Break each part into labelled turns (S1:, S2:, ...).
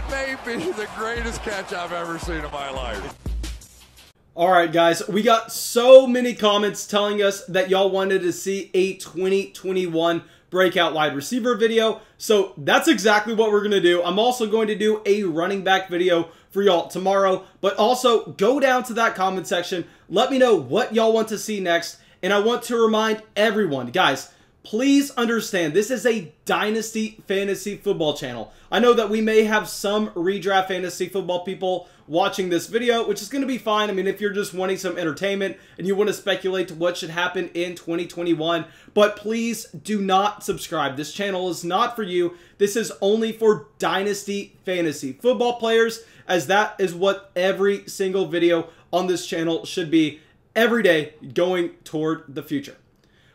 S1: That may be the greatest catch I've ever seen in my life.
S2: Alright guys, we got so many comments telling us that y'all wanted to see a 2021 breakout wide receiver video. So that's exactly what we're going to do. I'm also going to do a running back video for y'all tomorrow. But also go down to that comment section. Let me know what y'all want to see next. And I want to remind everyone, guys, please understand this is a Dynasty fantasy football channel. I know that we may have some redraft fantasy football people watching this video, which is going to be fine. I mean, if you're just wanting some entertainment and you want to speculate to what should happen in 2021, but please do not subscribe. This channel is not for you. This is only for Dynasty fantasy football players, as that is what every single video on this channel should be every day going toward the future.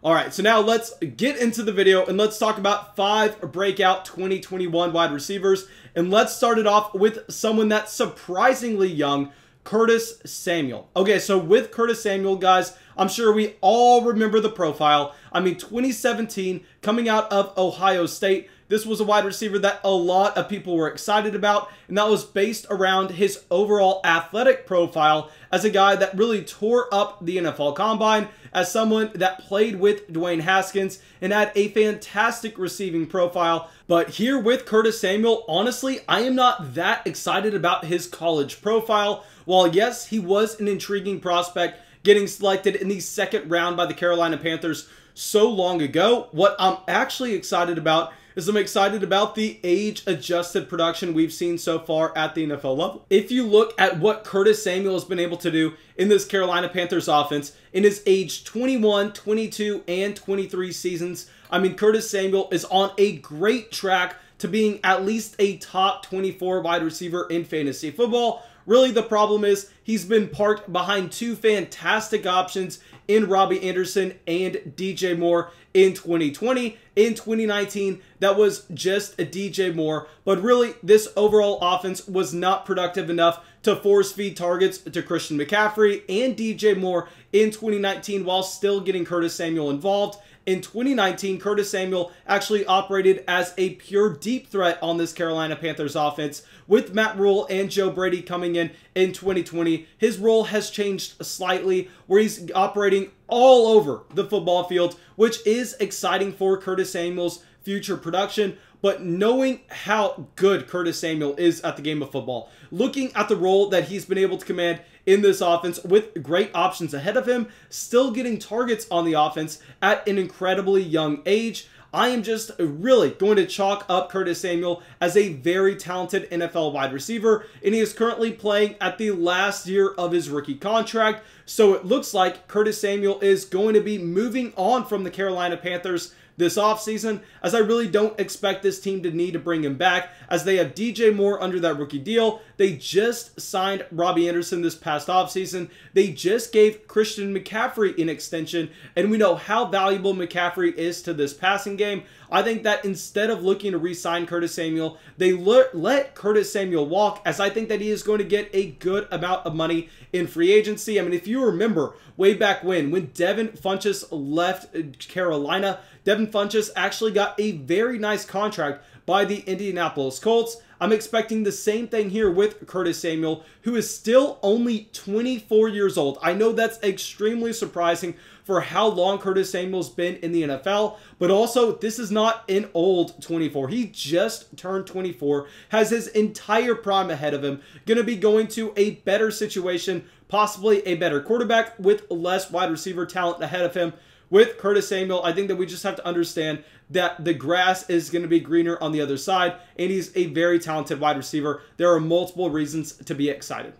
S2: Alright, so now let's get into the video and let's talk about 5 breakout 2021 wide receivers. And let's start it off with someone that's surprisingly young, Curtis Samuel. Okay, so with Curtis Samuel, guys, I'm sure we all remember the profile. I mean, 2017, coming out of Ohio State. This was a wide receiver that a lot of people were excited about, and that was based around his overall athletic profile as a guy that really tore up the NFL Combine, as someone that played with Dwayne Haskins and had a fantastic receiving profile. But here with Curtis Samuel, honestly, I am not that excited about his college profile. While yes, he was an intriguing prospect getting selected in the 2nd round by the Carolina Panthers so long ago, what I'm actually excited about is I'm excited about the age-adjusted production we've seen so far at the NFL level. If you look at what Curtis Samuel has been able to do in this Carolina Panthers offense in his age 21, 22, and 23 seasons, I mean, Curtis Samuel is on a great track to being at least a top 24 wide receiver in fantasy football. Really, the problem is he's been parked behind 2 fantastic options in Robbie Anderson and DJ Moore in 2020. In 2019, that was just a DJ Moore. But really, this overall offense was not productive enough to force feed targets to Christian McCaffrey and DJ Moore in 2019 while still getting Curtis Samuel involved. In 2019, Curtis Samuel actually operated as a pure deep threat on this Carolina Panthers offense. With Matt Rule and Joe Brady coming in 2020, his role has changed slightly, where he's operating all over the football field, which is exciting for Curtis Samuel's future production. But knowing how good Curtis Samuel is at the game of football, looking at the role that he's been able to command in this offense with great options ahead of him, still getting targets on the offense at an incredibly young age, I am just really going to chalk up Curtis Samuel as a very talented NFL wide receiver, and he is currently playing at the last year of his rookie contract. So it looks like Curtis Samuel is going to be moving on from the Carolina Panthers this offseason, as I really don't expect this team to need to bring him back, as they have DJ Moore under that rookie deal. They just signed Robbie Anderson this past offseason. They just gave Christian McCaffrey an extension, and we know how valuable McCaffrey is to this passing game. I think that instead of looking to re-sign Curtis Samuel, they let Curtis Samuel walk, as I think that he is going to get a good amount of money in free agency. I mean, if you remember way back when Devin Funchess left Carolina, Devin Funchess actually got a very nice contract by the Indianapolis Colts. I'm expecting the same thing here with Curtis Samuel, who is still only 24 years old. I know that's extremely surprising for how long Curtis Samuel's been in the NFL, but also this is not an old 24. He just turned 24, has his entire prime ahead of him, going to be going to a better situation, possibly a better quarterback with less wide receiver talent ahead of him. With Curtis Samuel, I think that we just have to understand that the grass is going to be greener on the other side, and he's a very talented wide receiver. There are multiple reasons to be excited.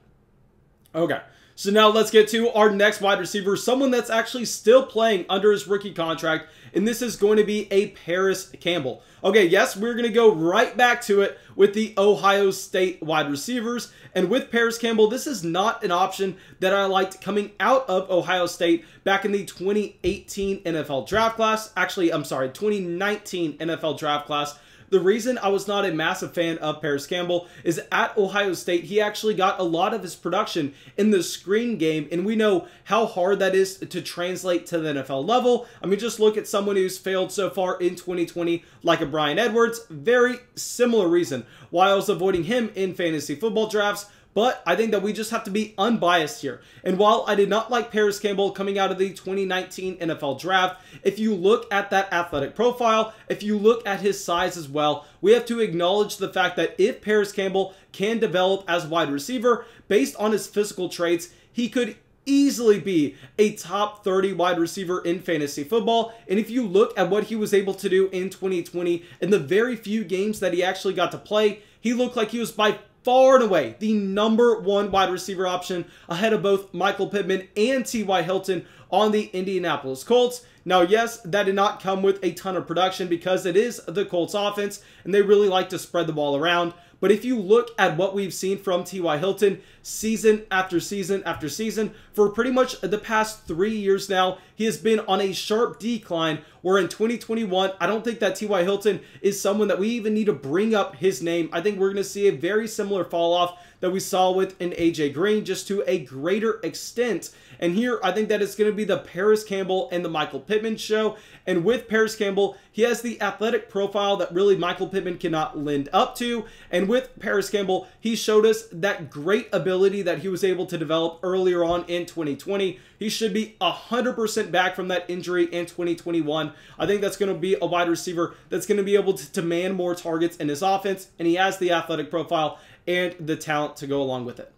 S2: Okay, so now let's get to our next wide receiver, someone that's actually still playing under his rookie contract, and this is going to be a Parris Campbell. Okay, yes, we're going to go right back to it with the Ohio State wide receivers. And with Parris Campbell, this is not an option that I liked coming out of Ohio State back in the 2018 NFL draft class. Actually, I'm sorry, 2019 NFL draft class. the reason I was not a massive fan of Parris Campbell is at Ohio State, he actually got a lot of his production in the screen game, and we know how hard that is to translate to the NFL level. I mean, just look at someone who's failed so far in 2020, like a Bryan Edwards. Very similar reason why I was avoiding him in fantasy football drafts. But I think that we just have to be unbiased here. And while I did not like Parris Campbell coming out of the 2019 NFL draft, if you look at that athletic profile, if you look at his size as well, we have to acknowledge the fact that if Parris Campbell can develop as a wide receiver, based on his physical traits, he could easily be a top 30 wide receiver in fantasy football. And if you look at what he was able to do in 2020, in the very few games that he actually got to play, he looked like he was by far and away the #1 wide receiver option ahead of both Mecole Hardman and T.Y. Hilton on the Indianapolis Colts. Now, yes, that did not come with a ton of production because it is the Colts offense and they really like to spread the ball around. But if you look at what we've seen from T.Y. Hilton season after season after season, for pretty much the past 3 years now, he has been on a sharp decline, where in 2021, I don't think that T.Y. Hilton is someone that we even need to bring up his name. I think we're going to see a very similar fall off that we saw with an A.J. Green, just to a greater extent. And here, I think that it's going to be the Parris Campbell and the Mecole Hardman show. And with Parris Campbell, he has the athletic profile that really Mecole Hardman cannot lend up to. And with Parris Campbell, he showed us that great ability that he was able to develop earlier on in 2020. He should be 100% back from that injury in 2021. I think that's going to be a wide receiver that's going to be able to demand more targets in his offense. And he has the athletic profile and the talent to go along with it.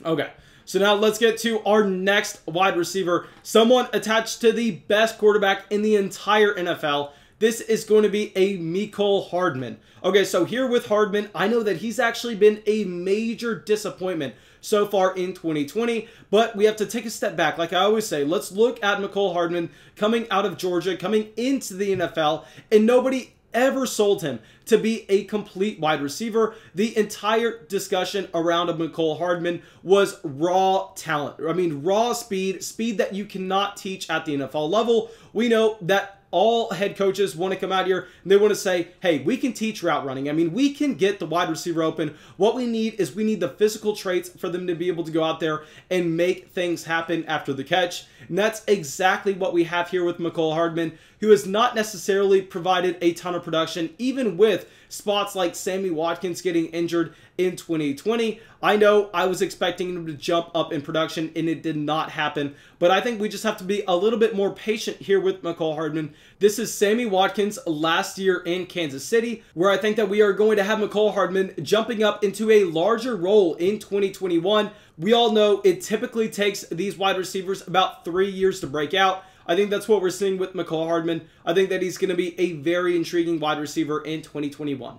S2: Okay. So now let's get to our next wide receiver, someone attached to the best quarterback in the entire NFL. This is going to be a Mecole Hardman. Okay, so here with Hardman, I know that he's actually been a major disappointment so far in 2020, but we have to take a step back. Like I always say, let's look at Mecole Hardman coming out of Georgia, coming into the NFL, and nobody ever sold him to be a complete wide receiver. The entire discussion around a Mecole Hardman was raw talent. I mean, raw speed that you cannot teach at the NFL level. We know that all head coaches want to come out here and they want to say, hey, we can teach route running. I mean, we can get the wide receiver open. What we need is we need the physical traits for them to be able to go out there and make things happen after the catch. And that's exactly what we have here with Mecole Hardman, who has not necessarily provided a ton of production, even with spots like Sammy Watkins getting injured in 2020. I know I was expecting him to jump up in production and it did not happen, but I think we just have to be a little bit more patient here with Mecole Hardman. This is Sammy Watkins last year in Kansas City, where I think that we are going to have Mecole Hardman jumping up into a larger role in 2021. We all know it typically takes these wide receivers about 3 years to break out. I think that's what we're seeing with Mecole Hardman. I think that he's going to be a very intriguing wide receiver in 2021.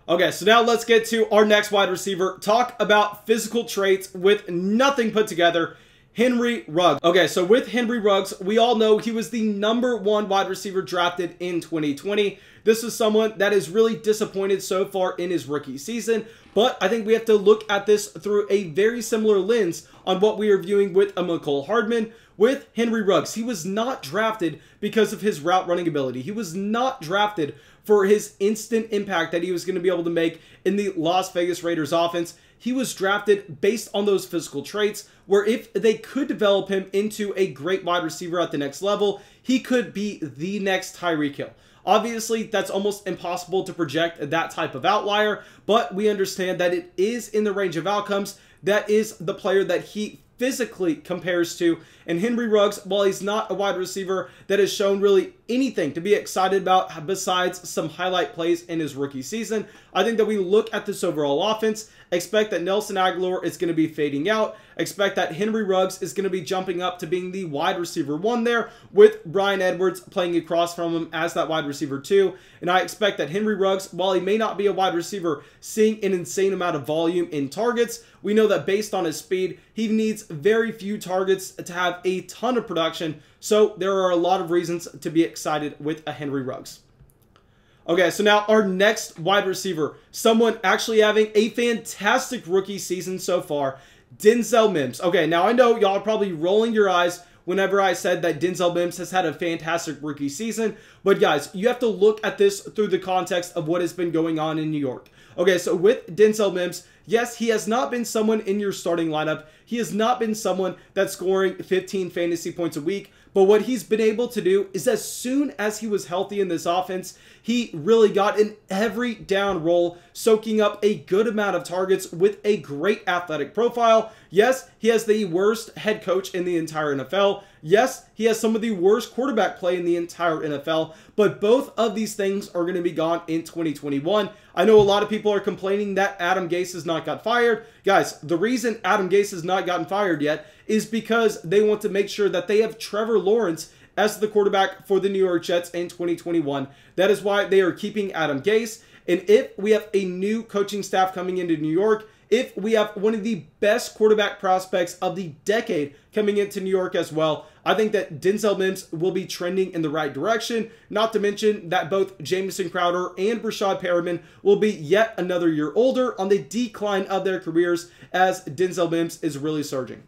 S2: Okay, so now let's get to our next wide receiver. Talk about physical traits with nothing put together. Henry Ruggs. Okay, so with Henry Ruggs, we all know he was the #1 wide receiver drafted in 2020. This is someone that is really disappointed so far in his rookie season, but I think we have to look at this through a very similar lens on what we are viewing with a Mecole Hardman. With Henry Ruggs, he was not drafted because of his route running ability. He was not drafted for his instant impact that he was going to be able to make in the Las Vegas Raiders offense. He was drafted based on those physical traits, where if they could develop him into a great wide receiver at the next level, he could be the next Tyreek Hill. Obviously, that's almost impossible to project that type of outlier, but we understand that it is in the range of outcomes. That is the player that he physically compares to. And Henry Ruggs, while he's not a wide receiver that has shown really anything to be excited about besides some highlight plays in his rookie season, I think that we look at this overall offense, expect that Nelson Agholor is going to be fading out, expect that Henry Ruggs is going to be jumping up to being the wide receiver 1 there, with Bryan Edwards playing across from him as that wide receiver 2. And I expect that Henry Ruggs, while he may not be a wide receiver seeing an insane amount of volume in targets, we know that based on his speed, he needs very few targets to have a ton of production. So there are a lot of reasons to be excited with a Henry Ruggs. Okay, so now our next wide receiver, someone actually having a fantastic rookie season so far, Denzel Mims. Okay, now I know y'all are probably rolling your eyes whenever I said that Denzel Mims has had a fantastic rookie season. But guys, you have to look at this through the context of what has been going on in New York. Okay, so with Denzel Mims, yes, he has not been someone in your starting lineup. He has not been someone that's scoring 15 fantasy points a week. But what he's been able to do is as soon as he was healthy in this offense, he really got an every down role, soaking up a good amount of targets with a great athletic profile. Yes, he has the worst head coach in the entire NFL. Yes, he has some of the worst quarterback play in the entire NFL, but both of these things are going to be gone in 2021. I know a lot of people are complaining that Adam Gase has not got fired. Guys, the reason Adam Gase has not gotten fired yet is because they want to make sure that they have Trevor Lawrence as the quarterback for the New York Jets in 2021. That is why they are keeping Adam Gase. And if we have a new coaching staff coming into New York, if we have one of the best quarterback prospects of the decade coming into New York as well, I think that Denzel Mims will be trending in the right direction. Not to mention that both Jamison Crowder and Breshad Perriman will be yet another year older on the decline of their careers as Denzel Mims is really surging.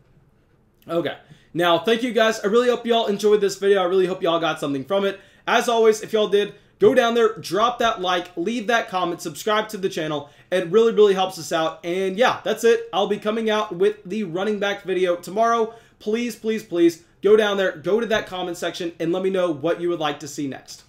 S2: Okay, now thank you guys. I really hope y'all enjoyed this video. I really hope y'all got something from it. As always, if y'all did, go down there, drop that like, leave that comment, subscribe to the channel. It really, really helps us out. And yeah, that's it. I'll be coming out with the running back video tomorrow. Please, please, please go down there, go to that comment section, and let me know what you would like to see next.